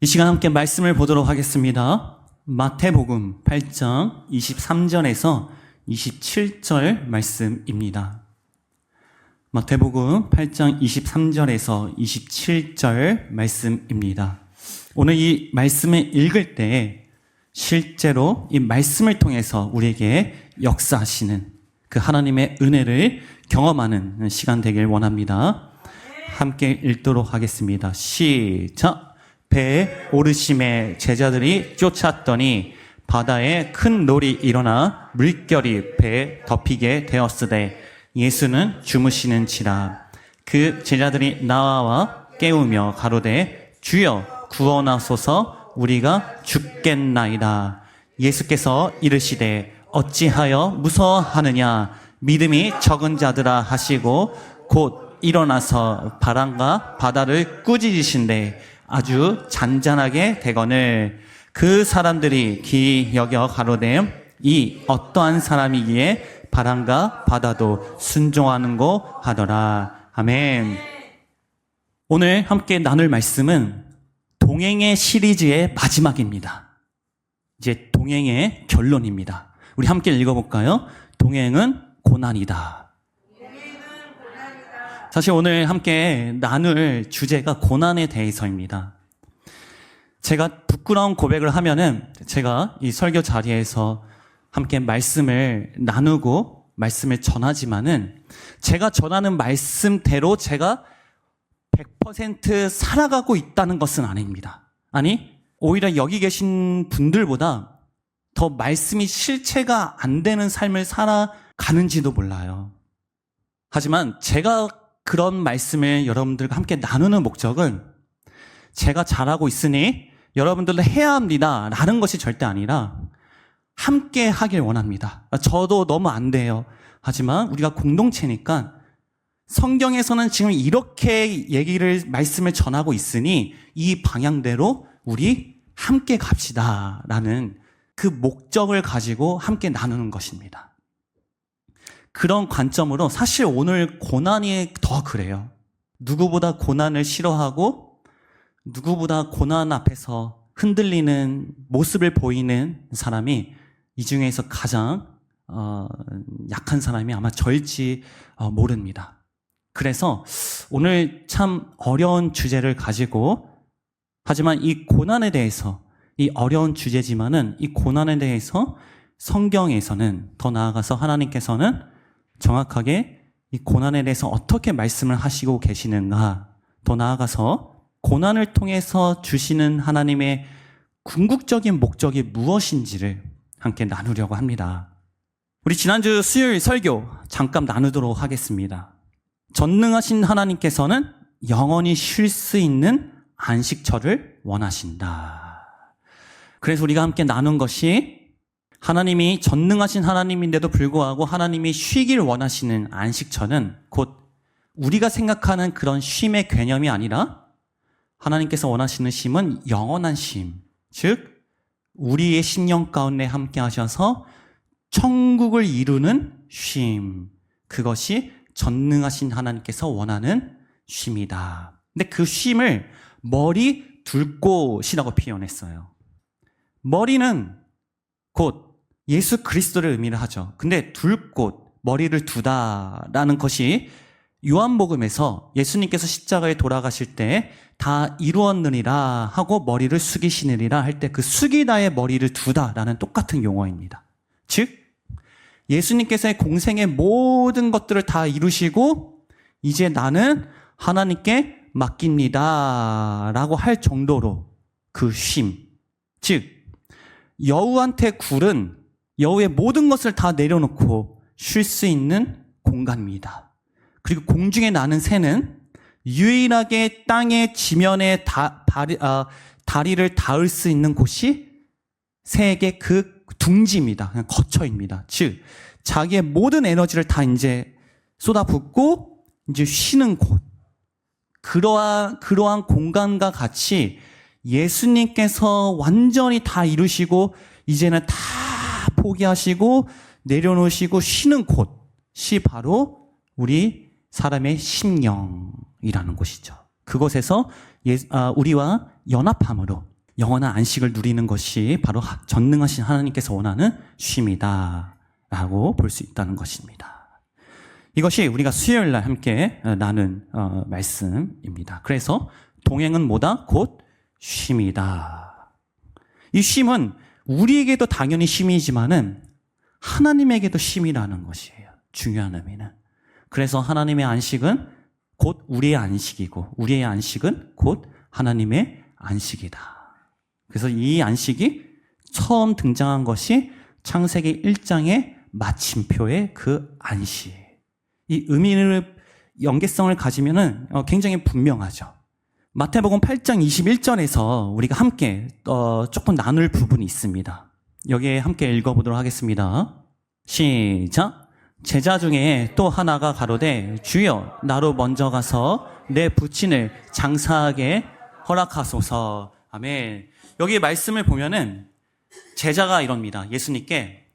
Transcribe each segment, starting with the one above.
이 시간 함께 말씀을 보도록 하겠습니다. 마태복음 8장 23절에서 27절 말씀입니다. 마태복음 8장 23절에서 27절 말씀입니다. 오늘 이 말씀을 읽을 때 실제로 이 말씀을 통해서 우리에게 역사하시는 그 하나님의 은혜를 경험하는 시간 되길 원합니다. 함께 읽도록 하겠습니다. 시작! 배에 오르심에 제자들이 쫓았더니 바다에 큰 놀이 일어나 물결이 배에 덮이게 되었으되 예수는 주무시는지라. 그 제자들이 나와 깨우며 가로되 주여 구원하소서, 우리가 죽겠나이다. 예수께서 이르시되 어찌하여 무서워하느냐, 믿음이 적은 자들아 하시고 곧 일어나서 바람과 바다를 꾸짖으신대 아주 잔잔하게 되거늘 그 사람들이 기이 여겨 가로되 이 어떠한 사람이기에 바람과 바다도 순종하는고 하더라. 아멘. 오늘 함께 나눌 말씀은 동행의 시리즈의 마지막입니다. 이제 동행의 결론입니다. 우리 함께 읽어볼까요? 동행은 고난이다. 사실 오늘 함께 나눌 주제가 고난에 대해서입니다. 제가 부끄러운 고백을 하면은 제가 이 설교 자리에서 함께 말씀을 나누고 말씀을 전하지만은 제가 전하는 말씀대로 제가 100% 살아가고 있다는 것은 아닙니다. 아니, 오히려 여기 계신 분들보다 더 말씀이 실체가 안 되는 삶을 살아가는지도 몰라요. 하지만 제가 그런 말씀을 여러분들과 함께 나누는 목적은 제가 잘하고 있으니 여러분들도 해야 합니다 라는 것이 절대 아니라 함께 하길 원합니다. 저도 너무 안 돼요. 하지만 우리가 공동체니까 성경에서는 지금 이렇게 말씀을 전하고 있으니 이 방향대로 우리 함께 갑시다 라는 그 목적을 가지고 함께 나누는 것입니다. 그런 관점으로 사실 오늘 고난이 더 그래요. 누구보다 고난을 싫어하고 누구보다 고난 앞에서 흔들리는 모습을 보이는 사람이 이 중에서 가장 약한 사람이 아마 저일지 모릅니다. 그래서 오늘 참 어려운 주제를 가지고, 하지만 이 고난에 대해서, 이 어려운 주제지만은 이 고난에 대해서 성경에서는, 더 나아가서 하나님께서는 정확하게 이 고난에 대해서 어떻게 말씀을 하시고 계시는가, 더 나아가서 고난을 통해서 주시는 하나님의 궁극적인 목적이 무엇인지를 함께 나누려고 합니다. 우리 지난주 수요일 설교 잠깐 나누도록 하겠습니다. 전능하신 하나님께서는 영원히 쉴 수 있는 안식처를 원하신다. 그래서 우리가 함께 나눈 것이 하나님이 전능하신 하나님인데도 불구하고 하나님이 쉬길 원하시는 안식처는 곧 우리가 생각하는 그런 쉼의 개념이 아니라 하나님께서 원하시는 쉼은 영원한 쉼, 즉 우리의 심령 가운데 함께 하셔서 천국을 이루는 쉼, 그것이 전능하신 하나님께서 원하는 쉼이다. 근데 그 쉼을 머리 둘 곳이라고 표현했어요. 머리는 곧 예수 그리스도를 의미를 하죠. 근데 둘 곳, 머리를 두다라는 것이 요한복음에서 예수님께서 십자가에 돌아가실 때 다 이루었느니라 하고 머리를 숙이시느니라 할 때 그 숙이다의 머리를 두다라는 똑같은 용어입니다. 즉 예수님께서의 공생의 모든 것들을 다 이루시고 이제 나는 하나님께 맡깁니다 라고 할 정도로 그 쉼, 즉 여우한테 굴은 여우의 모든 것을 다 내려놓고 쉴 수 있는 공간입니다. 그리고 공중에 나는 새는 유일하게 땅의 지면에 다리를 닿을 수 있는 곳이 새에게 그 둥지입니다. 그냥 거처입니다. 즉 자기의 모든 에너지를 다 이제 쏟아붓고 이제 쉬는 곳. 그러한 공간과 같이 예수님께서 완전히 다 이루시고 이제는 다 포기하시고 내려놓으시고 쉬는 곳이 바로 우리 사람의 심령이라는 곳이죠. 그곳에서 우리와 연합함으로 영원한 안식을 누리는 것이 바로 전능하신 하나님께서 원하는 쉼이다 라고 볼 수 있다는 것입니다. 이것이 우리가 수요일 날 함께 나눈 말씀입니다. 그래서 동행은 뭐다? 곧 쉼이다. 이 쉼은 우리에게도 당연히 쉼이지만은 하나님에게도 쉼이라는 것이에요. 중요한 의미는. 그래서 하나님의 안식은 곧 우리의 안식이고 우리의 안식은 곧 하나님의 안식이다. 그래서 이 안식이 처음 등장한 것이 창세기 1장의 마침표의 그 안식. 이 의미를 연계성을 가지면은 굉장히 분명하죠. 마태복음 8장 21절에서 우리가 함께 조금 나눌 부분이 있습니다. 여기에 함께 읽어보도록 하겠습니다. 시작. 제자 중에 또 하나가 가로되 주여 나로 먼저 가서 내 부친을 장사하게 허락하소서. 아멘. 여기 말씀을 보면은 제자가 이럽니다. 예수님께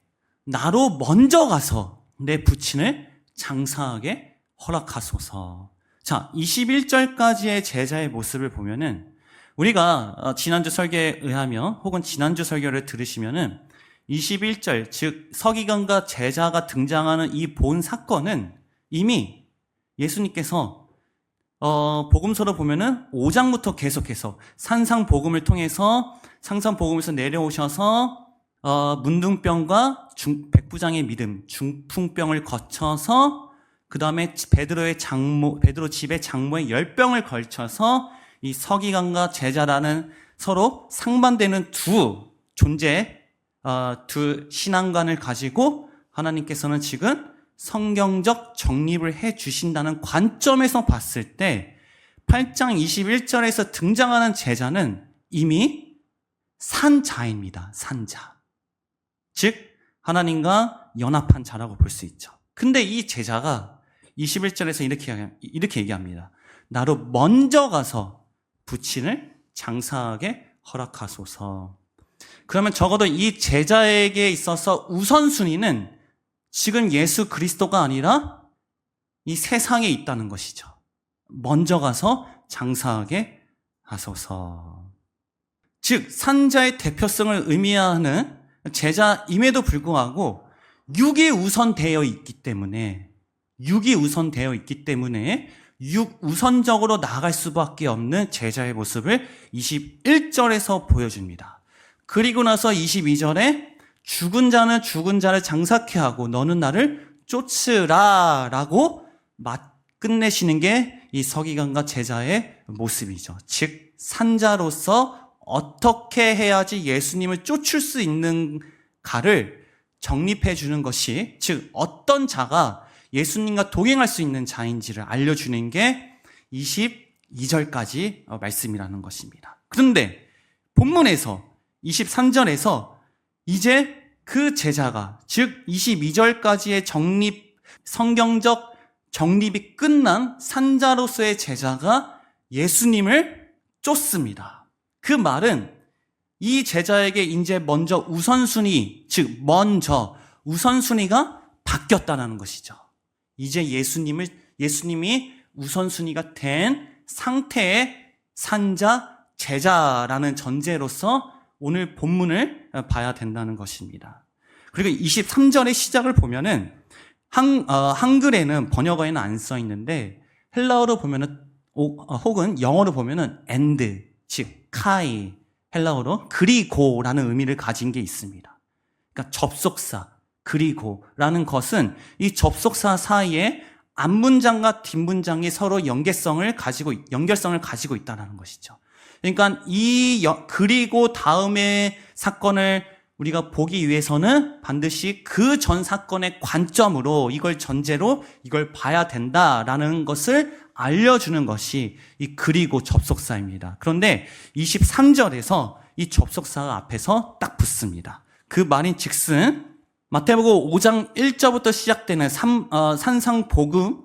나로 먼저 가서 내 부친을 장사하게 허락하소서. 자, 21절까지의 제자의 모습을 보면은 우리가 지난주 설교에 의하면 혹은 지난주 설교를 들으시면은 21절, 즉 서기관과 제자가 등장하는 이 본 사건은 이미 예수님께서 복음서로 보면은 5장부터 계속해서 산상복음을 통해서 상상복음에서 내려오셔서 문둥병과 백부장의 믿음, 중풍병을 거쳐서 그 다음에 베드로 집의 장모의 10병을 걸쳐서 이 서기관과 제자라는 서로 상반되는 두 존재, 두 신앙관을 가지고 하나님께서는 지금 성경적 정립을 해 주신다는 관점에서 봤을 때 8장 21절에서 등장하는 제자는 이미 산자입니다. 산자. 즉 하나님과 연합한 자라고 볼 수 있죠. 근데 이 제자가 21절에서 이렇게 얘기합니다. 나로 먼저 가서 부친을 장사하게 허락하소서. 그러면 적어도 이 제자에게 있어서 우선순위는 지금 예수 그리스도가 아니라 이 세상에 있다는 것이죠. 먼저 가서 장사하게 하소서. 즉 산자의 대표성을 의미하는 제자임에도 불구하고 육이 우선되어 있기 때문에 육 우선적으로 나아갈 수밖에 없는 제자의 모습을 21절에서 보여줍니다. 그리고 나서 22절에 죽은 자는 죽은 자를 장사케 하고 너는 나를 쫓으라 라고 끝내시는 게 이 서기관과 제자의 모습이죠. 즉 산자로서 어떻게 해야지 예수님을 쫓을 수 있는가를 정립해 주는 것이, 즉 어떤 자가 예수님과 동행할 수 있는 자인지를 알려주는 게 22절까지 말씀이라는 것입니다. 그런데 본문에서 23절에서 이제 그 제자가, 즉 22절까지의 성경적 정립이 끝난 산자로서의 제자가 예수님을 쫓습니다. 그 말은 이 제자에게 이제 먼저 우선순위가 바뀌었다는 것이죠. 이제 예수님이 우선순위가 된 상태의 산자, 제자라는 전제로서 오늘 본문을 봐야 된다는 것입니다. 그리고 23절의 시작을 보면은 한글에는 번역어에는 안 써 있는데 헬라어로 보면은 혹은 영어로 보면은 and, 즉 카이, 헬라어로 그리고라는 의미를 가진 게 있습니다. 그러니까 접속사, 그리고라는 것은 이 접속사 사이에 앞문장과 뒷문장이 서로 연결성을 가지고 있다는 것이죠. 그러니까 그리고 다음의 사건을 우리가 보기 위해서는 반드시 그 전 사건의 관점으로 이걸 전제로 이걸 봐야 된다라는 것을 알려주는 것이 이 그리고 접속사입니다. 그런데 23절에서 이 접속사가 앞에서 딱 붙습니다. 그 말인 즉슨 마태복음 5장 1절부터 시작되는 산상복음,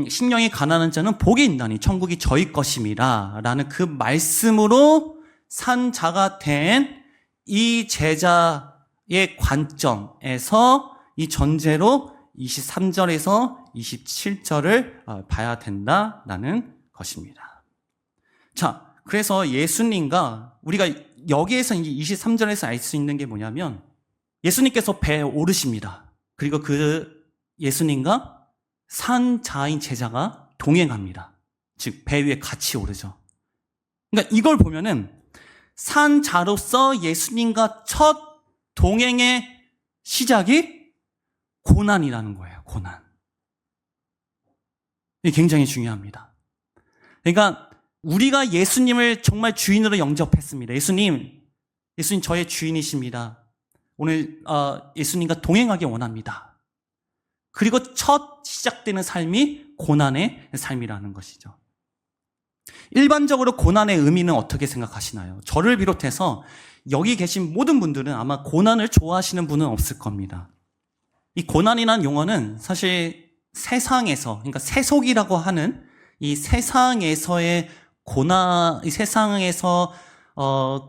신령이 가난한 자는 복이 있나니 천국이 저희 것임이라 라는 그 말씀으로 산 자가 된 이 제자의 관점에서 이 전제로 23절에서 27절을 봐야 된다라는 것입니다. 자, 그래서 예수님과 우리가 여기에서 이제 23절에서 알 수 있는 게 뭐냐면 예수님께서 배에 오르십니다. 그리고 그 예수님과 산자인 제자가 동행합니다. 즉 배 위에 같이 오르죠. 그러니까 이걸 보면은 산자로서 예수님과 첫 동행의 시작이 고난이라는 거예요. 고난. 이게 굉장히 중요합니다. 그러니까 우리가 예수님을 정말 주인으로 영접했습니다. 예수님 저의 주인이십니다. 오늘 예수님과 동행하기 원합니다. 그리고 첫 시작되는 삶이 고난의 삶이라는 것이죠. 일반적으로 고난의 의미는 어떻게 생각하시나요? 저를 비롯해서 여기 계신 모든 분들은 아마 고난을 좋아하시는 분은 없을 겁니다. 이 고난이라는 용어는 사실 세상에서, 그러니까 세속이라고 하는 이 세상에서의 이 세상에서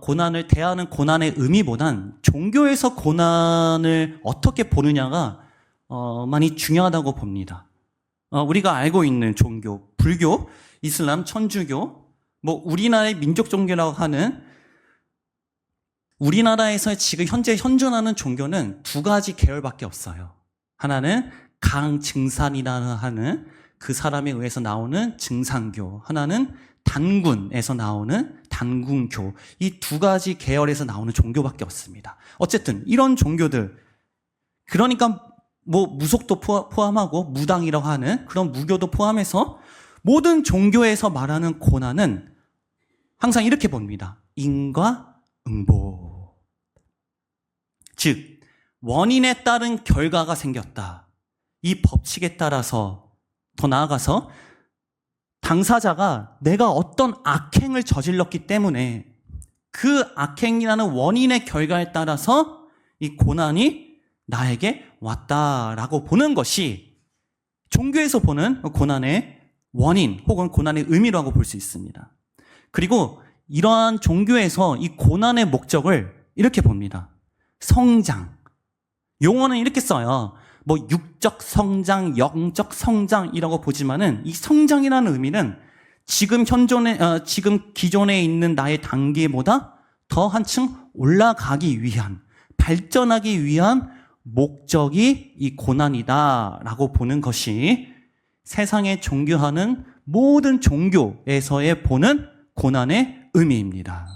고난을 대하는 고난의 의미보단 종교에서 고난을 어떻게 보느냐가 많이 중요하다고 봅니다. 우리가 알고 있는 종교, 불교, 이슬람, 천주교, 뭐 우리나라의 민족 종교라고 하는 우리나라에서 지금 현재 현존하는 종교는 두 가지 계열밖에 없어요. 하나는 강증산이라는 하는 그 사람에 의해서 나오는 증산교, 하나는 단군에서 나오는 단군교, 이 두 가지 계열에서 나오는 종교밖에 없습니다. 어쨌든 이런 종교들, 그러니까 뭐 무속도 포함하고 무당이라고 하는 그런 무교도 포함해서 모든 종교에서 말하는 고난은 항상 이렇게 봅니다. 인과 응보. 즉 원인에 따른 결과가 생겼다. 이 법칙에 따라서 더 나아가서 당사자가 내가 어떤 악행을 저질렀기 때문에 그 악행이라는 원인의 결과에 따라서 이 고난이 나에게 왔다라고 보는 것이 종교에서 보는 고난의 원인 혹은 고난의 의미라고 볼 수 있습니다. 그리고 이러한 종교에서 이 고난의 목적을 이렇게 봅니다. 성장. 용어는 이렇게 써요. 뭐 육적 성장, 영적 성장이라고 보지만은 이 성장이라는 의미는 지금 기존에 있는 나의 단계보다 더 한층 올라가기 위한, 발전하기 위한 목적이 이 고난이다라고 보는 것이 세상에 종교하는 모든 종교에서의 보는 고난의 의미입니다.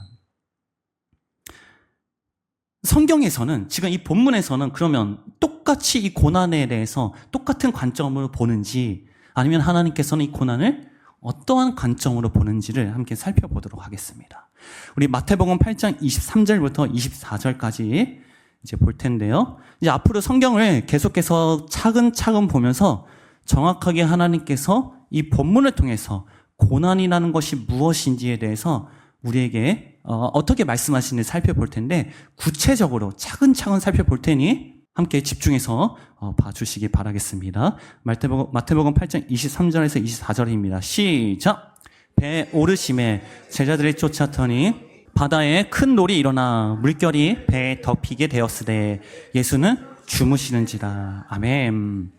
성경에서는, 지금 이 본문에서는 그러면 똑같이 이 고난에 대해서 똑같은 관점으로 보는지, 아니면 하나님께서는 이 고난을 어떠한 관점으로 보는지를 함께 살펴보도록 하겠습니다. 우리 마태복음 8장 23절부터 24절까지 이제 볼 텐데요. 이제 앞으로 성경을 계속해서 차근차근 보면서 정확하게 하나님께서 이 본문을 통해서 고난이라는 것이 무엇인지에 대해서 우리에게 어떻게 말씀하시는지 살펴볼 텐데, 구체적으로 차근차근 살펴볼 테니 함께 집중해서 봐주시기 바라겠습니다. 마태복음 8장 23절에서 24절입니다. 시작! 배 오르심에 제자들이 쫓았더니 바다에 큰 놀이 일어나 물결이 배에 덮이게 되었으되 예수는 주무시는지라. 아멘.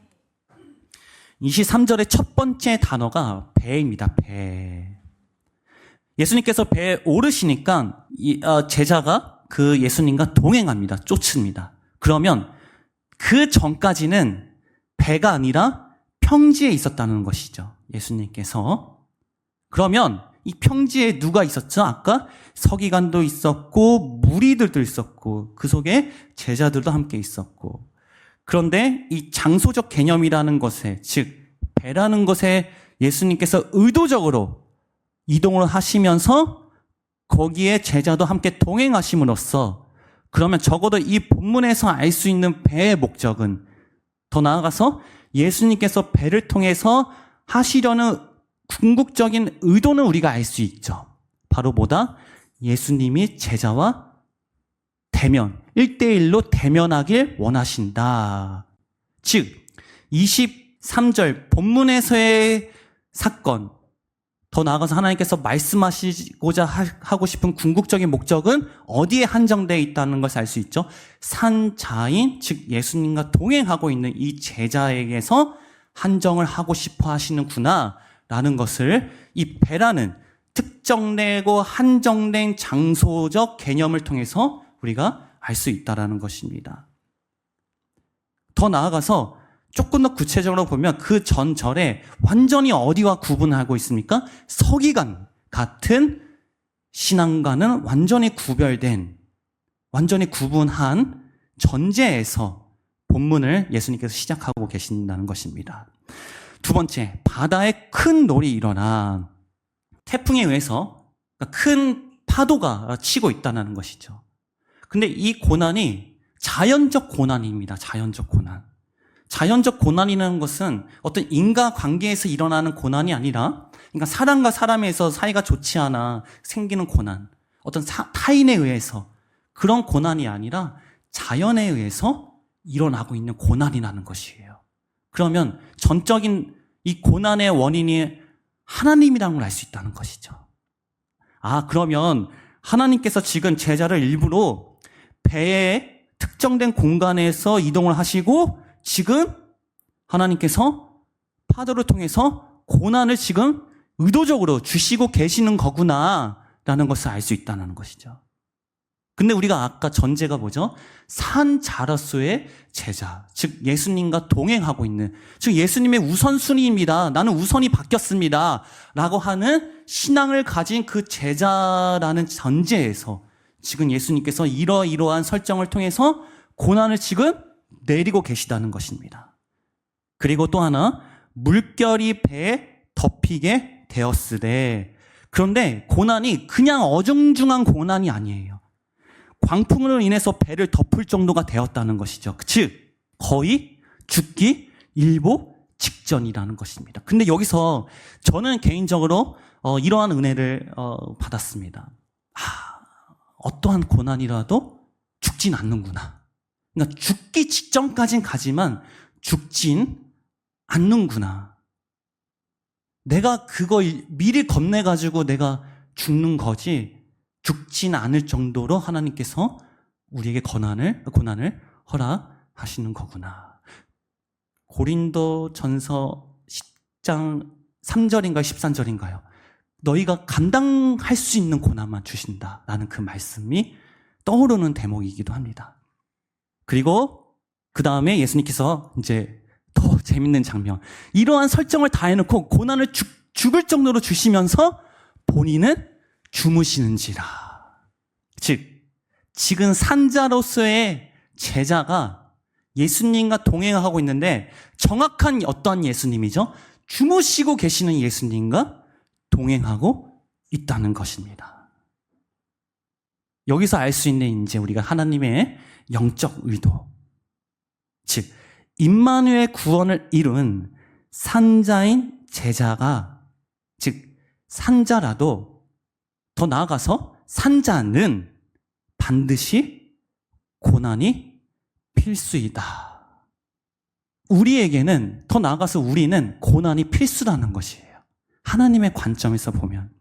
23절의 첫 번째 단어가 배입니다. 배. 예수님께서 배에 오르시니까 제자가 그 예수님과 동행합니다. 쫓습니다. 그러면 그 전까지는 배가 아니라 평지에 있었다는 것이죠. 예수님께서. 그러면 이 평지에 누가 있었죠? 아까 서기관도 있었고 무리들도 있었고 그 속에 제자들도 함께 있었고, 그런데 이 장소적 개념이라는 것에, 즉 배라는 것에 예수님께서 의도적으로 이동을 하시면서 거기에 제자도 함께 동행하심으로써, 그러면 적어도 이 본문에서 알 수 있는 배의 목적은, 더 나아가서 예수님께서 배를 통해서 하시려는 궁극적인 의도는 우리가 알 수 있죠. 바로 뭐다? 예수님이 제자와 대면, 1대1로 대면하길 원하신다. 즉 23절 본문에서의 사건, 더 나아가서 하나님께서 말씀하시고자 하고 싶은 궁극적인 목적은 어디에 한정되어 있다는 것을 알 수 있죠. 산자인, 즉 예수님과 동행하고 있는 이 제자에게서 한정을 하고 싶어 하시는구나 라는 것을 이 배라는, 특정되고 한정된 장소적 개념을 통해서 우리가 알 수 있다는 것입니다. 더 나아가서 조금 더 구체적으로 보면 그 전절에 완전히 어디와 구분하고 있습니까? 서기관 같은 신앙과는 완전히 구별된, 완전히 구분한 전제에서 본문을 예수님께서 시작하고 계신다는 것입니다. 두 번째, 바다에 큰 놀이 일어나 태풍에 의해서 큰 파도가 치고 있다는 것이죠. 근데 이 고난이 자연적 고난입니다. 자연적 고난. 자연적 고난이라는 것은 어떤 인과관계에서 일어나는 고난이 아니라, 그러니까 사람과 사람에서 사이가 좋지 않아 생기는 고난, 어떤 타인에 의해서 그런 고난이 아니라 자연에 의해서 일어나고 있는 고난이라는 것이에요. 그러면 전적인 이 고난의 원인이 하나님이라는 걸 알 수 있다는 것이죠. 그러면 하나님께서 지금 제자를 일부러 배의 특정된 공간에서 이동을 하시고 지금 하나님께서 파도를 통해서 고난을 지금 의도적으로 주시고 계시는 거구나라는 것을 알 수 있다는 것이죠. 근데 우리가 아까 전제가 뭐죠? 산 자라소의 제자, 즉 예수님과 동행하고 있는, 즉 예수님의 우선순위입니다. 나는 우선이 바뀌었습니다. 라고 하는 신앙을 가진 그 제자라는 전제에서 지금 예수님께서 이러이러한 설정을 통해서 고난을 지금 내리고 계시다는 것입니다. 그리고 또 하나, 물결이 배에 덮이게 되었으되, 그런데 고난이 그냥 어중중한 고난이 아니에요. 광풍으로 인해서 배를 덮을 정도가 되었다는 것이죠. 즉 거의 죽기 일보 직전이라는 것입니다. 근데 여기서 저는 개인적으로 이러한 은혜를 받았습니다. 어떠한 고난이라도 죽진 않는구나. 그러니까 죽기 직전까진 가지만 죽진 않는구나. 내가 그걸 미리 겁내가지고 내가 죽는 거지 죽진 않을 정도로 하나님께서 우리에게 고난을 허락하시는 거구나. 고린도 전서 10장 3절인가요? 13절인가요? 너희가 감당할 수 있는 고난만 주신다라는 그 말씀이 떠오르는 대목이기도 합니다. 그리고 그 다음에 예수님께서 이제 더 재밌는 장면. 이러한 설정을 다 해놓고 고난을 죽을 정도로 주시면서 본인은 주무시는지라. 즉 지금 산자로서의 제자가 예수님과 동행하고 있는데 정확한 어떠한 예수님이죠? 주무시고 계시는 예수님과 동행하고 있다는 것입니다. 여기서 알 수 있는 이제 우리가 하나님의 영적 의도, 즉 임마누엘 구원을 이룬 산자인 제자가, 즉 산자라도 더 나아가서 산자는 반드시 고난이 필수이다. 우리에게는, 더 나아가서 우리는 고난이 필수라는 것이에요. 하나님의 관점에서 보면.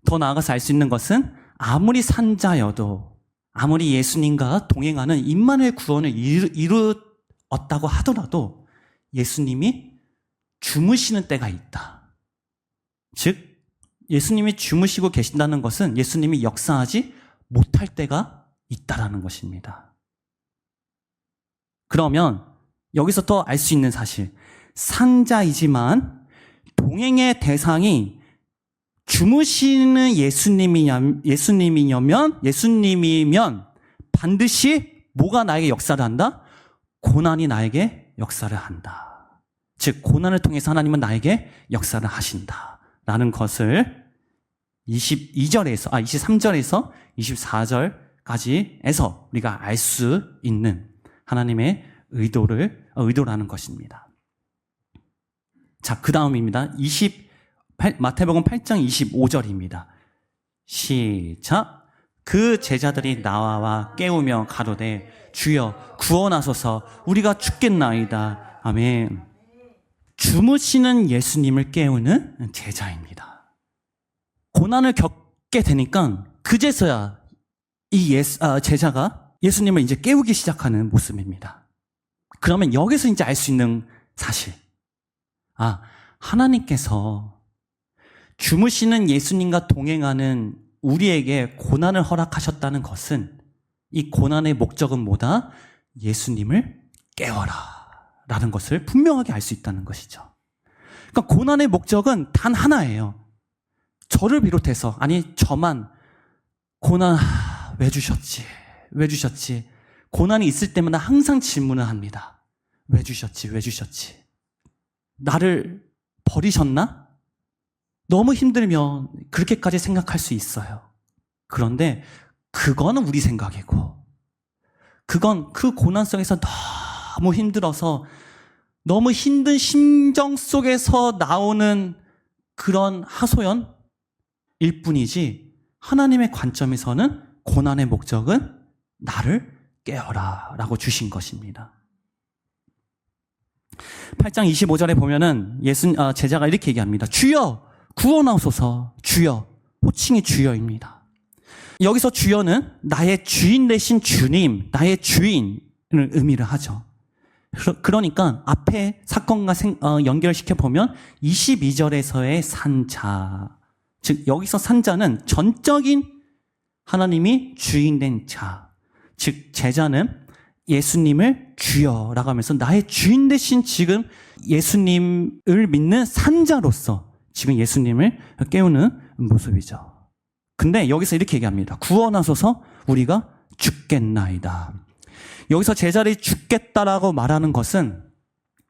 더 나아가서 알 수 있는 것은 아무리 산자여도, 아무리 예수님과 동행하는 임마누엘 구원을 이루었다고 하더라도 예수님이 주무시는 때가 있다. 즉 예수님이 주무시고 계신다는 것은 예수님이 역사하지 못할 때가 있다라는 것입니다. 그러면 여기서 더 알 수 있는 사실, 산자이지만 동행의 대상이 주무시는 예수님이면 반드시 뭐가 나에게 역사를 한다? 고난이 나에게 역사를 한다. 즉 고난을 통해서 하나님은 나에게 역사를 하신다라는 것을 23절에서 24절까지에서 우리가 알 수 있는 하나님의 의도라는 것입니다. 자, 그 다음입니다. 마태복음 8장 25절입니다. 시작. 그 제자들이 나와 깨우며 가로되 주여 구원하소서 우리가 죽겠나이다. 아멘. 주무시는 예수님을 깨우는 제자입니다. 고난을 겪게 되니까 그제서야 이 제자가 예수님을 이제 깨우기 시작하는 모습입니다. 그러면 여기서 이제 알 수 있는 사실. 하나님께서 주무시는 예수님과 동행하는 우리에게 고난을 허락하셨다는 것은 이 고난의 목적은 뭐다? 예수님을 깨워라 라는 것을 분명하게 알 수 있다는 것이죠. 그러니까 고난의 목적은 단 하나예요. 저를 비롯해서, 아니 저만 고난 왜 주셨지? 왜 주셨지? 고난이 있을 때마다 항상 질문을 합니다. 왜 주셨지? 왜 주셨지? 나를 버리셨나? 너무 힘들면 그렇게까지 생각할 수 있어요. 그런데 그거는 우리 생각이고, 그건 그 고난 속에서 너무 힘들어서 너무 힘든 심정 속에서 나오는 그런 하소연일 뿐이지, 하나님의 관점에서는 고난의 목적은 나를 깨어라 라고 주신 것입니다. 8장 25절에 보면은 제자가 이렇게 얘기합니다. 주여 구원하소서. 주여, 호칭이 주여입니다. 여기서 주여는 나의 주인 되신 주님, 나의 주인을 의미를 하죠. 그러니까 앞에 사건과 연결시켜 보면 22절에서의 산자, 즉 여기서 산자는 전적인 하나님이 주인된 자, 즉 제자는 예수님을 주여라고 하면서 나의 주인 되신 지금 예수님을 믿는 산자로서 지금 예수님을 깨우는 모습이죠. 근데 여기서 이렇게 얘기합니다. 구원하소서. 우리가 죽겠나이다. 여기서 제자들이 죽겠다라고 말하는 것은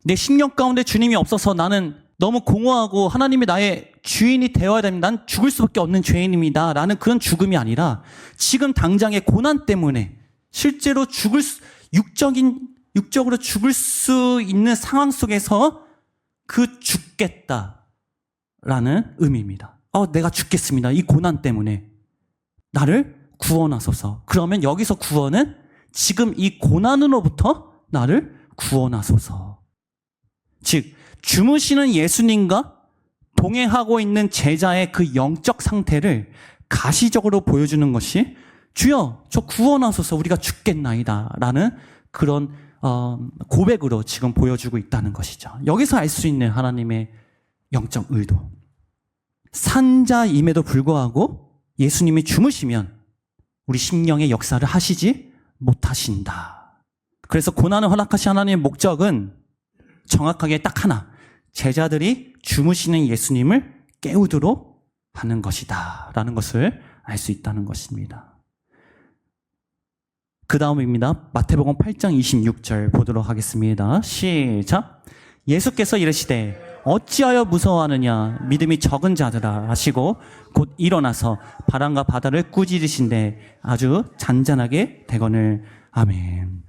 내 심령 가운데 주님이 없어서 나는 너무 공허하고 하나님이 나의 주인이 되어야 됩니다. 난 죽을 수밖에 없는 죄인입니다 라는 그런 죽음이 아니라 지금 당장의 고난 때문에 실제로 육적으로 죽을 수 있는 상황 속에서 그 죽겠다라는 의미입니다. 내가 죽겠습니다. 이 고난 때문에 나를 구원하소서. 그러면 여기서 구원은 지금 이 고난으로부터 나를 구원하소서. 즉 주무시는 예수님과 동행하고 있는 제자의 그 영적 상태를 가시적으로 보여주는 것이 주여 저 구원하소서 우리가 죽겠나이다 라는 그런 고백으로 지금 보여주고 있다는 것이죠. 여기서 알 수 있는 하나님의 영적 의도. 산자임에도 불구하고 예수님이 주무시면 우리 심령의 역사를 하시지 못하신다. 그래서 고난을 허락하신 하나님의 목적은 정확하게 딱 하나, 제자들이 주무시는 예수님을 깨우도록 하는 것이다 라는 것을 알 수 있다는 것입니다. 그 다음입니다. 마태복음 8장 26절 보도록 하겠습니다. 시작. 예수께서 이르시되 어찌하여 무서워하느냐 믿음이 적은 자들아 하시고 곧 일어나서 바람과 바다를 꾸짖으신데 아주 잔잔하게 되거늘. 아멘.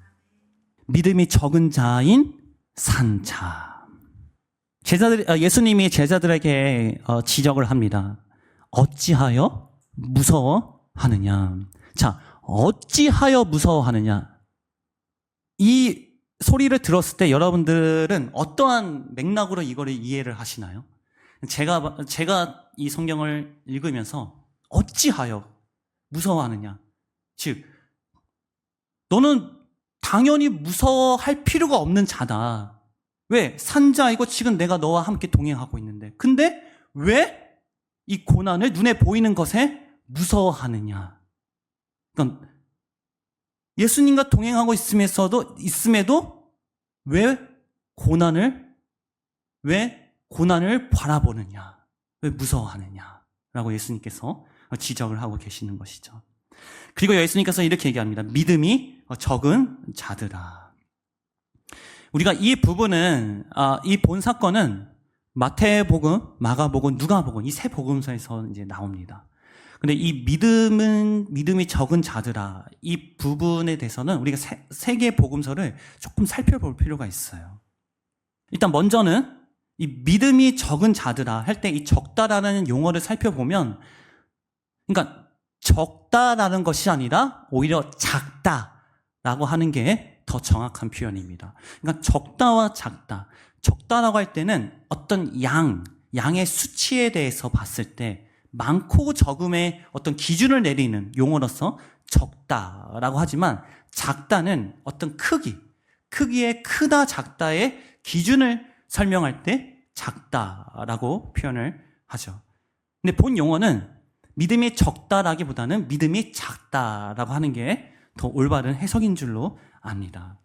믿음이 적은 자인 산자. 예수님이 제자들에게 지적을 합니다. 어찌하여 무서워하느냐. 자, 어찌하여 무서워하느냐. 이 소리를 들었을 때 여러분들은 어떠한 맥락으로 이거를 이해를 하시나요? 제가 이 성경을 읽으면서 어찌하여 무서워하느냐. 즉, 너는 당연히 무서워할 필요가 없는 자다. 왜? 산자이고 지금 내가 너와 함께 동행하고 있는데. 근데 왜 이 고난을 눈에 보이는 것에 무서워하느냐. 그러니까 예수님과 동행하고 있음에도 왜 고난을 바라보느냐, 왜 무서워하느냐라고 예수님께서 지적을 하고 계시는 것이죠. 그리고 예수님께서 이렇게 얘기합니다. 믿음이 적은 자들아. 우리가 이 부분은 이 본 사건은 마태복음, 마가복음, 누가복음 이 세 복음서에서 이제 나옵니다. 근데 이 믿음이 적은 자들아, 이 부분에 대해서는 우리가 세 개의 복음서를 조금 살펴볼 필요가 있어요. 일단 먼저는 이 믿음이 적은 자들아 할 때 이 적다라는 용어를 살펴보면, 그러니까 적다라는 것이 아니라 오히려 작다라고 하는 게 더 정확한 표현입니다. 그러니까 적다와 작다. 적다라고 할 때는 어떤 양의 수치에 대해서 봤을 때 많고 적음의 어떤 기준을 내리는 용어로서 적다라고 하지만, 작다는 어떤 크기의 크다 작다의 기준을 설명할 때 작다라고 표현을 하죠. 근데 본 용어는 믿음이 적다라기보다는 믿음이 작다라고 하는 게 더 올바른 해석인 줄로 압니다.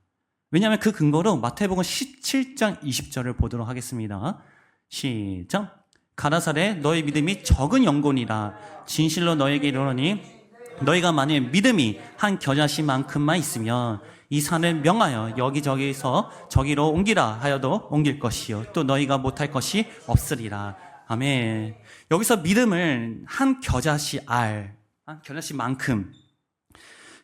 왜냐하면 그 근거로 마태복음 17장 20절을 보도록 하겠습니다. 시작. 가라사대 너희 믿음이 적은 영혼이라 진실로 너에게 이르노니 너희가 만일 믿음이 한 겨자씨만큼만 있으면 이 산을 명하여 여기저기서 저기로 옮기라 하여도 옮길 것이요 또 너희가 못할 것이 없으리라. 아멘. 여기서 믿음을 한 겨자씨 한 겨자씨만큼,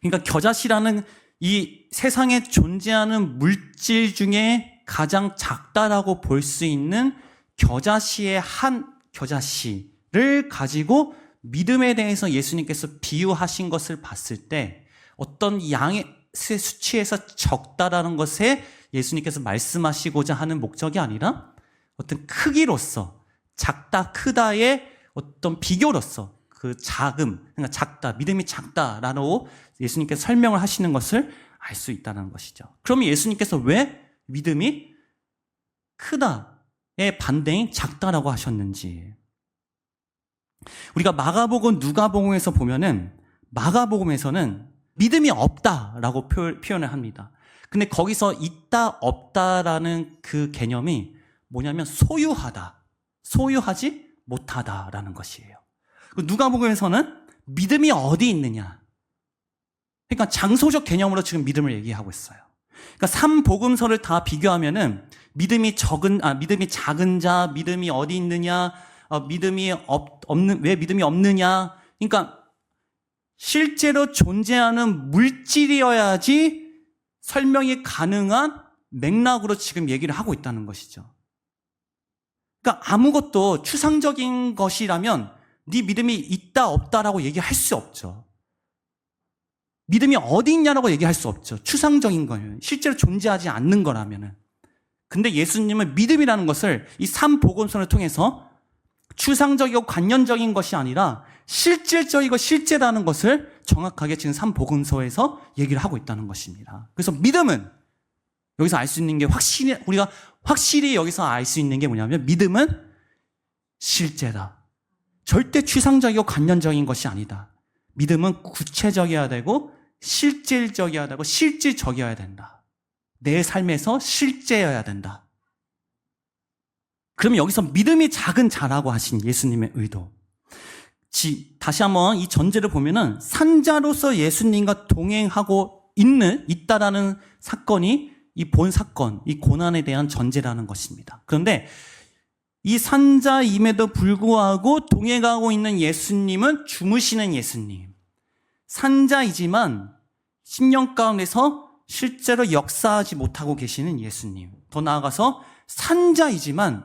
그러니까 겨자씨라는 이 세상에 존재하는 물질 중에 가장 작다라고 볼 수 있는 겨자씨의 한 겨자씨를 가지고 믿음에 대해서 예수님께서 비유하신 것을 봤을 때 어떤 양의 수치에서 적다라는 것에 예수님께서 말씀하시고자 하는 목적이 아니라 어떤 크기로서 작다 크다의 어떤 비교로서 그 그러니까 작다, 믿음이 작다라고 예수님께서 설명을 하시는 것을 알 수 있다는 것이죠. 그러면 예수님께서 왜 믿음이 크다의 반대인 작다라고 하셨는지, 우리가 마가복음, 누가복음에서 보면은 마가복음에서는 믿음이 없다라고 표현을 합니다. 근데 거기서 있다, 없다라는 그 개념이 뭐냐면 소유하다, 소유하지 못하다라는 것이에요. 누가복음에서는 믿음이 어디 있느냐, 그러니까 장소적 개념으로 지금 믿음을 얘기하고 있어요. 그러니까 3복음서를 다 비교하면은 믿음이 작은 자, 믿음이 어디 있느냐, 왜 믿음이 없느냐, 그러니까 실제로 존재하는 물질이어야지 설명이 가능한 맥락으로 지금 얘기를 하고 있다는 것이죠. 그러니까 아무것도 추상적인 것이라면 네 믿음이 있다 없다라고 얘기할 수 없죠. 믿음이 어디 있냐라고 얘기할 수 없죠. 추상적인 거예요. 실제로 존재하지 않는 거라면은. 근데 예수님은 믿음이라는 것을 이 3복음서를 통해서 추상적이고 관념적인 것이 아니라 실질적이고 실제라는 것을 정확하게 지금 3복음서에서 얘기를 하고 있다는 것입니다. 그래서 믿음은 여기서 알 수 있는 게 우리가 확실히 여기서 알 수 있는 게 뭐냐면 믿음은 실제다. 절대 추상적이고 관념적인 것이 아니다. 믿음은 구체적이어야 되고 실질적이어야 되고 실질적이어야 된다. 내 삶에서 실제여야 된다. 그러면 여기서 믿음이 작은 자라고 하신 예수님의 의도. 다시 한번 이 전제를 보면은 산자로서 예수님과 동행하고 있다라는 사건이 이 본 사건, 이 고난에 대한 전제라는 것입니다. 그런데 이 산자임에도 불구하고 동행하고 있는 예수님은 주무시는 예수님. 산자이지만 심령 가운데서 실제로 역사하지 못하고 계시는 예수님. 더 나아가서 산자이지만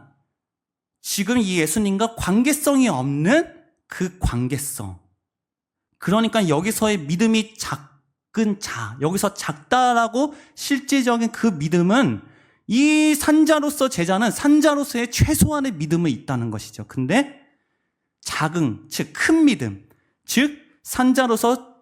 지금 이 예수님과 관계성이 없는 그 관계성. 그러니까 여기서의 믿음이 작은 자, 여기서 작다라고 실질적인 그 믿음은 이 산자로서 제자는 산자로서의 최소한의 믿음이 있다는 것이죠. 근데 작은, 즉 큰 믿음, 즉 산자로서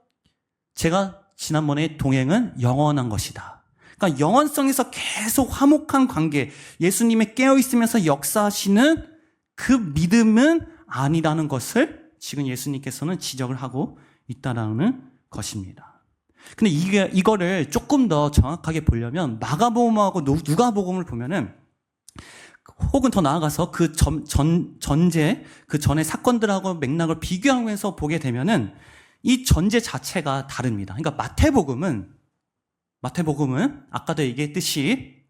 제가 지난번에 동행은 영원한 것이다. 그러니까 영원성에서 계속 화목한 관계, 예수님의 깨어있으면서 역사하시는 그 믿음은 아니라는 것을 지금 예수님께서는 지적을 하고 있다는 것입니다. 근데 이거를 조금 더 정확하게 보려면 마가복음하고 누가복음을 보면은, 혹은 더 나아가서 그 전제, 그 전의 사건들하고 맥락을 비교하면서 보게 되면은 이 전제 자체가 다릅니다. 그러니까 마태복음은 아까도 얘기했듯이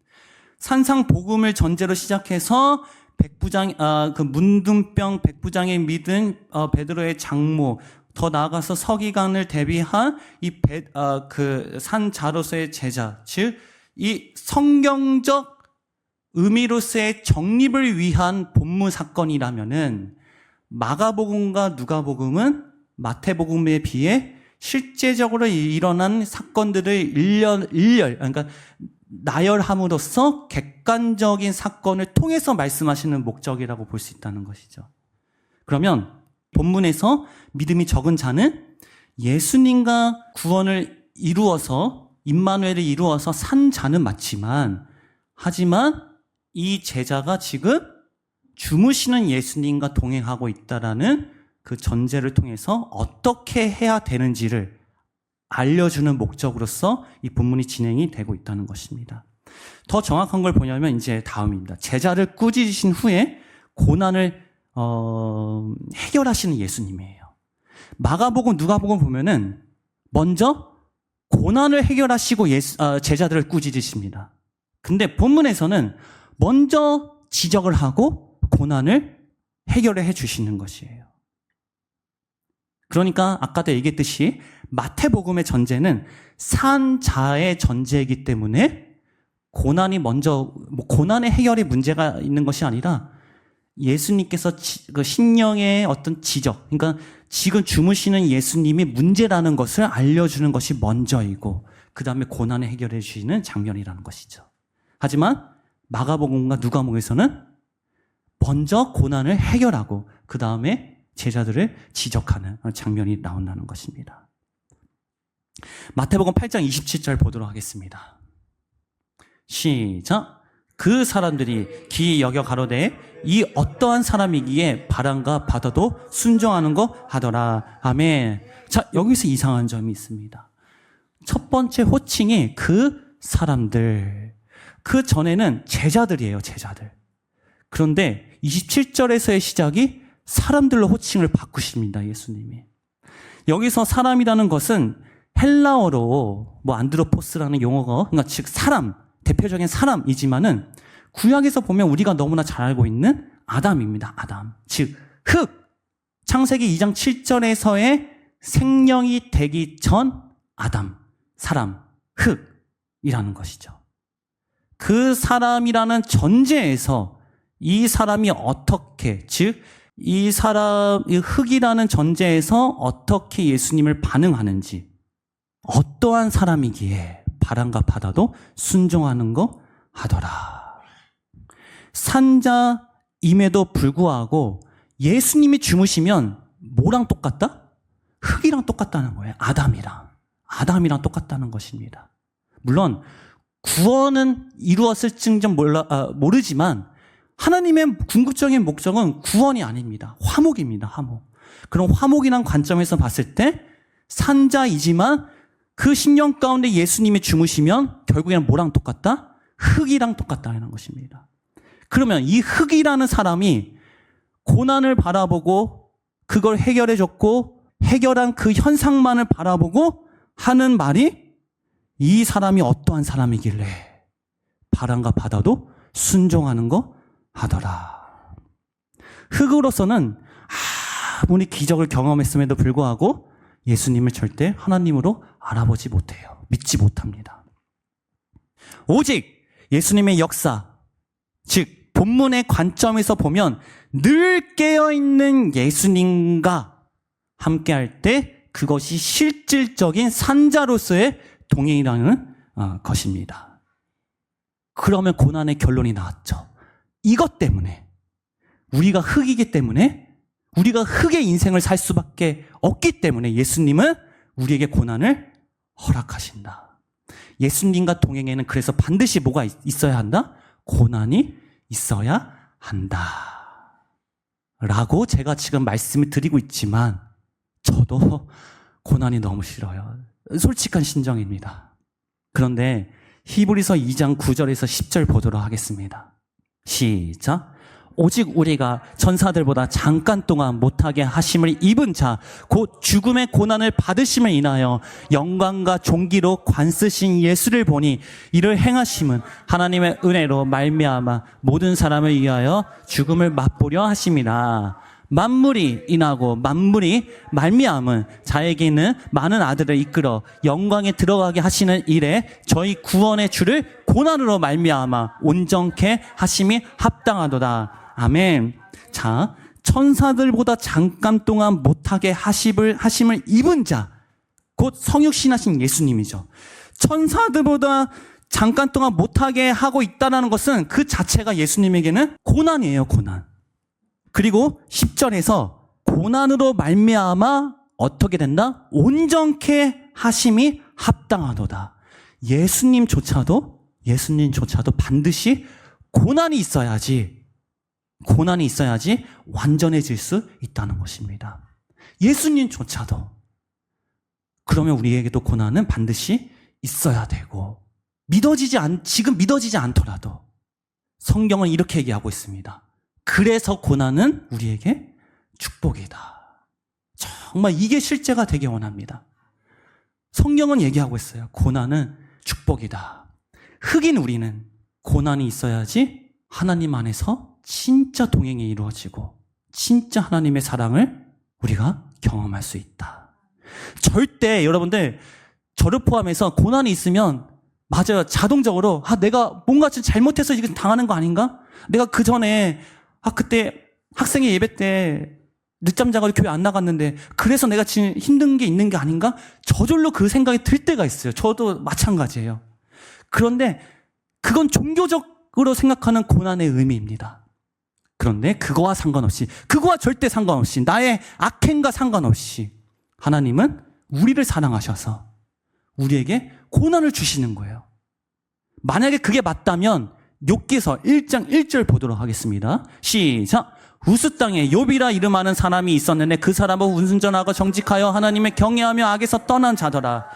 산상복음을 전제로 시작해서 그 문둥병 백부장의 믿은 베드로의 장모, 더 나아가서 서기관을 대비한 그 산자로서의 제자, 즉 이 성경적 의미로서의 정립을 위한 본문 사건이라면은 마가복음과 누가복음은 마태복음에 비해 실제적으로 일어난 사건들을 그러니까 나열함으로써 객관적인 사건을 통해서 말씀하시는 목적이라고 볼 수 있다는 것이죠. 그러면 본문에서 믿음이 적은 자는 예수님과 구원을 이루어서, 임마누엘을 이루어서 산 자는 맞지만, 하지만 이 제자가 지금 주무시는 예수님과 동행하고 있다라는 그 전제를 통해서 어떻게 해야 되는지를 알려주는 목적으로서 이 본문이 진행이 되고 있다는 것입니다. 더 정확한 걸 보냐면 이제 다음입니다. 제자를 꾸짖으신 후에 고난을 해결하시는 예수님이에요. 마가복음, 누가복음 보면은 먼저 고난을 해결하시고 제자들을 꾸짖으십니다. 근데 본문에서는 먼저 지적을 하고 고난을 해결해 주시는 것이에요. 그러니까 아까도 얘기했듯이 마태복음의 전제는 산자의 전제이기 때문에 고난이 먼저, 고난의 해결이 문제가 있는 것이 아니라 예수님께서 그 신령의 어떤 지적, 그러니까 지금 주무시는 예수님이 문제라는 것을 알려주는 것이 먼저이고 그 다음에 고난을 해결해 주시는 장면이라는 것이죠. 하지만 마가복음과 누가복음에서는 먼저 고난을 해결하고 그 다음에 제자들을 지적하는 장면이 나온다는 것입니다. 마태복음 8장 27절 보도록 하겠습니다. 시작. 그 사람들이 기이 여겨 가로되 이 어떠한 사람이기에 바람과 바다도 순종하는 거 하더라. 아멘. 자, 여기서 이상한 점이 있습니다. 첫 번째 호칭이 그 사람들. 그 전에는 제자들이에요, 제자들. 그런데 27절에서의 시작이 사람들로 호칭을 바꾸십니다, 예수님이. 여기서 사람이라는 것은 헬라어로 안드로포스라는 용어가, 그러니까 즉 사람, 대표적인 사람이지만은 구약에서 보면 우리가 너무나 잘 알고 있는 아담입니다. 아담. 즉 흙. 창세기 2장 7절에서의 생명이 되기 전 아담, 사람, 흙이라는 것이죠. 그 사람이라는 전제에서 이 사람이 어떻게, 즉 이 사람, 이 흙이라는 전제에서 어떻게 예수님을 반응하는지, 어떠한 사람이기에 바람과 바다도 순종하는 거 하더라. 산자임에도 불구하고 예수님이 주무시면 뭐랑 똑같다? 흙이랑 똑같다는 거예요. 아담이랑 똑같다는 것입니다. 물론 구원은 이루었을지는 모르지만 하나님의 궁극적인 목적은 구원이 아닙니다. 화목입니다. 화목. 그런 화목이란 관점에서 봤을 때 산자이지만 그 심령 가운데 예수님이 주무시면 결국에는 뭐랑 똑같다? 흙이랑 똑같다는 것입니다. 그러면 이 흙이라는 사람이 고난을 바라보고 그걸 해결해줬고 해결한 그 현상만을 바라보고 하는 말이 이 사람이 어떠한 사람이길래 바람과 바다도 순종하는 거 하더라. 흙으로서는 아무리 기적을 경험했음에도 불구하고 예수님을 절대 하나님으로 알아보지 못해요. 믿지 못합니다. 오직 예수님의 역사, 즉 본문의 관점에서 보면 늘 깨어있는 예수님과 함께할 때 그것이 실질적인 산자로서의 동행이라는 것입니다. 그러면 고난의 결론이 나왔죠. 이것 때문에 우리가 흙이기 때문에 우리가 흙의 인생을 살 수밖에 없기 때문에 예수님은 우리에게 고난을 허락하신다. 예수님과 동행에는 그래서 반드시 뭐가 있어야 한다? 고난이 있어야 한다. 라고 제가 지금 말씀을 드리고 있지만 저도 고난이 너무 싫어요. 솔직한 심정입니다. 그런데 히브리서 2장 9절에서 10절 보도록 하겠습니다. 시작. 오직 우리가 전사들보다 잠깐 동안 못하게 하심을 입은 자 곧 죽음의 고난을 받으심을 인하여 영광과 존귀로 관쓰신 예수를 보니 이를 행하심은 하나님의 은혜로 말미암아 모든 사람을 위하여 죽음을 맛보려 하심이라. 만물이 인하고 만물이 말미암은 자에게는 많은 아들을 이끌어 영광에 들어가게 하시는 일에 저희 구원의 주를 고난으로 말미암아 온전케 하심이 합당하도다. 아멘. 자, 천사들보다 잠깐 동안 못하게 하심을 입은 자, 곧 성육신하신 예수님이죠. 천사들보다 잠깐 동안 못하게 하고 있다는 것은 그 자체가 예수님에게는 고난이에요, 고난. 그리고 10절에서 고난으로 말미암아 어떻게 된다? 온전케 하심이 합당하도다. 예수님조차도 반드시 고난이 있어야지 고난이 있어야지 완전해질 수 있다는 것입니다. 예수님조차도 그러면 우리에게도 고난은 반드시 있어야 되고 지금 믿어지지 않더라도 성경은 이렇게 얘기하고 있습니다. 그래서 고난은 우리에게 축복이다. 정말 이게 실제가 되기 원합니다. 성경은 얘기하고 있어요. 고난은 축복이다. 흑인 우리는 고난이 있어야지 하나님 안에서 진짜 동행이 이루어지고 진짜 하나님의 사랑을 우리가 경험할 수 있다. 절대 여러분들 저를 포함해서 고난이 있으면 맞아요. 자동적으로 내가 뭔가 좀 잘못해서 이거 당하는 거 아닌가? 내가 그 전에 그때 학생회 예배 때 늦잠 자가지고 교회 안 나갔는데 그래서 내가 지금 힘든 게 있는 게 아닌가? 저절로 그 생각이 들 때가 있어요. 저도 마찬가지예요. 그런데 그건 종교적으로 생각하는 고난의 의미입니다. 그런데 그거와 상관없이, 그거와 절대 상관없이, 나의 악행과 상관없이 하나님은 우리를 사랑하셔서 우리에게 고난을 주시는 거예요. 만약에 그게 맞다면 욥기서 1장 1절 보도록 하겠습니다. 시작. 우스 땅에 욥이라 이름하는 사람이 있었는데 그 사람은 운순전하고 정직하여 하나님을 경외하며 악에서 떠난 자더라.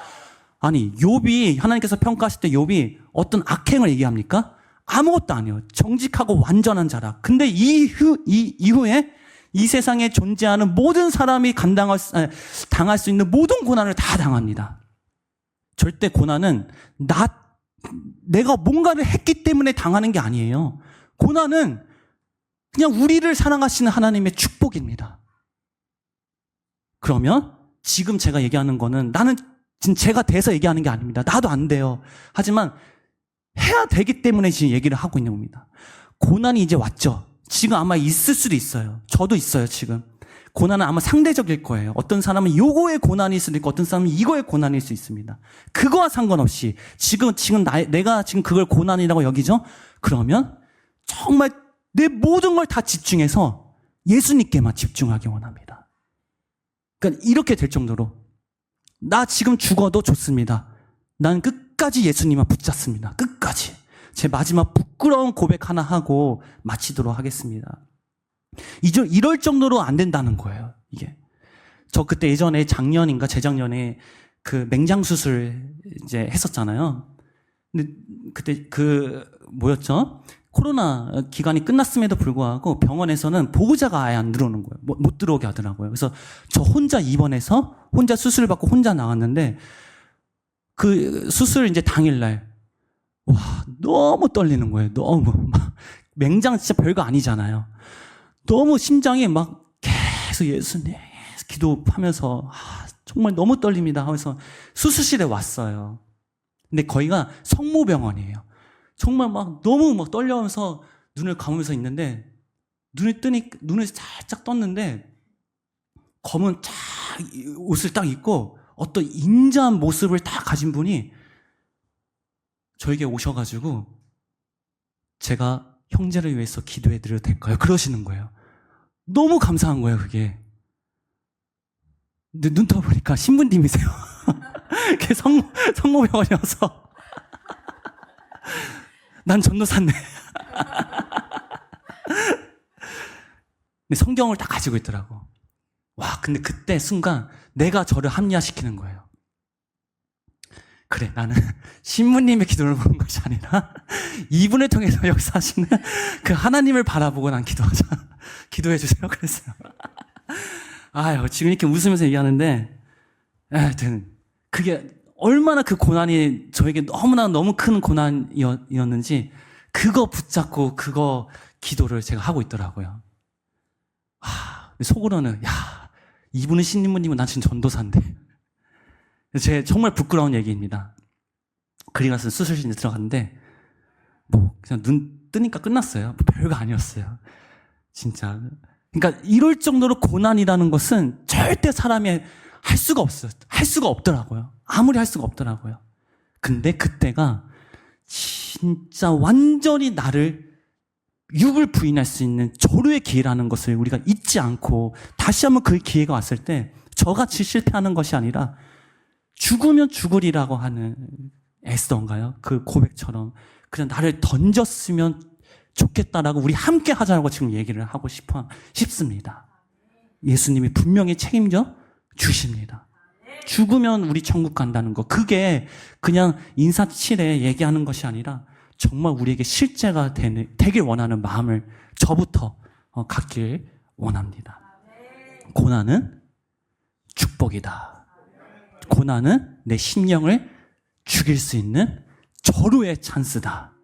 아니, 욥이 하나님께서 평가하실 때 욥이 어떤 악행을 얘기합니까? 아무것도 아니에요. 정직하고 완전한 자라. 근데 이후에 이 세상에 존재하는 모든 사람이 당할 수 있는 모든 고난을 다 당합니다. 절대 고난은 내가 뭔가를 했기 때문에 당하는 게 아니에요. 고난은 그냥 우리를 사랑하시는 하나님의 축복입니다. 그러면 지금 제가 얘기하는 거는 나는 지금 제가 돼서 얘기하는 게 아닙니다. 나도 안 돼요. 하지만 해야 되기 때문에 지금 얘기를 하고 있는 겁니다. 고난이 이제 왔죠. 지금 아마 있을 수도 있어요. 저도 있어요, 지금. 고난은 아마 상대적일 거예요. 어떤 사람은 요거의 고난일 수도 있고 어떤 사람은 이거의 고난일 수 있습니다. 그거와 상관없이 지금 내가 지금 그걸 고난이라고 여기죠? 그러면 정말 내 모든 걸 다 집중해서 예수님께만 집중하기 원합니다. 그러니까 이렇게 될 정도로 나 지금 죽어도 좋습니다. 난 끝까지 예수님만 붙잡습니다. 끝까지. 제 마지막 부끄러운 고백 하나 하고 마치도록 하겠습니다. 이럴 정도로 안 된다는 거예요, 이게. 저 그때 예전에 작년인가 재작년에 그 맹장 수술 이제 했었잖아요. 근데 그때 뭐였죠? 코로나 기간이 끝났음에도 불구하고 병원에서는 보호자가 아예 안 들어오는 거예요. 못 들어오게 하더라고요. 그래서 저 혼자 입원해서 혼자 수술을 받고 혼자 나왔는데 그 수술 이제 당일날 너무 떨리는 거예요. 너무 막 맹장 진짜 별거 아니잖아요. 너무 심장이 막 계속 예수님 기도하면서 정말 너무 떨립니다 하면서 수술실에 왔어요. 근데 거기가 성모병원이에요. 정말 막 너무 막 떨려면서 눈을 감으면서 있는데 눈을 살짝 떴는데 검은 옷을 딱 입고 어떤 인자한 모습을 딱 가진 분이 저에게 오셔가지고 제가 형제를 위해서 기도해 드려도 될까요? 그러시는 거예요. 너무 감사한 거예요, 그게. 근데 눈 떠보니까 신부님이세요. 그게 성모병원이어서. 난 전도사인데. 근데 성경을 다 가지고 있더라고. 근데 그때 순간 내가 저를 합리화시키는 거예요. 그래, 나는 신부님의 기도를 보는 것이 아니라 이분을 통해서 역사하시는 그 하나님을 바라보고 난 기도하자. 기도해 주세요. 그랬어요. 지금 이렇게 웃으면서 얘기하는데, 하여튼, 그게 얼마나 그 고난이 저에게 너무 큰 고난이었는지, 그거 붙잡고 그거 기도를 제가 하고 있더라고요. 속으로는, 이분은 신부님은 난 지금 전도사인데. 제 정말 부끄러운 얘기입니다. 그리 가서 수술실에 들어갔는데, 그냥 눈 뜨니까 끝났어요. 별거 아니었어요. 진짜. 그러니까 이럴 정도로 고난이라는 것은 절대 사람이 할 수가 없어요. 할 수가 없더라고요. 아무리 할 수가 없더라고요. 근데 그때가 진짜 완전히 나를 육을 부인할 수 있는 절호의 기회라는 것을 우리가 잊지 않고 다시 한번 그 기회가 왔을 때 저같이 실패하는 것이 아니라 죽으면 죽으리라고 하는 에스더인가요? 그 고백처럼 그냥 나를 던졌으면 좋겠다라고 우리 함께 하자고 지금 얘기를 하고 싶습니다. 예수님이 분명히 책임져 주십니다. 죽으면 우리 천국 간다는 거, 그게 그냥 인사치레 얘기하는 것이 아니라 정말 우리에게 실제가 되길 원하는 마음을 저부터 갖길 원합니다. 고난은 축복이다. 고난은 내 심령을 죽일 수 있는 절호의 찬스다.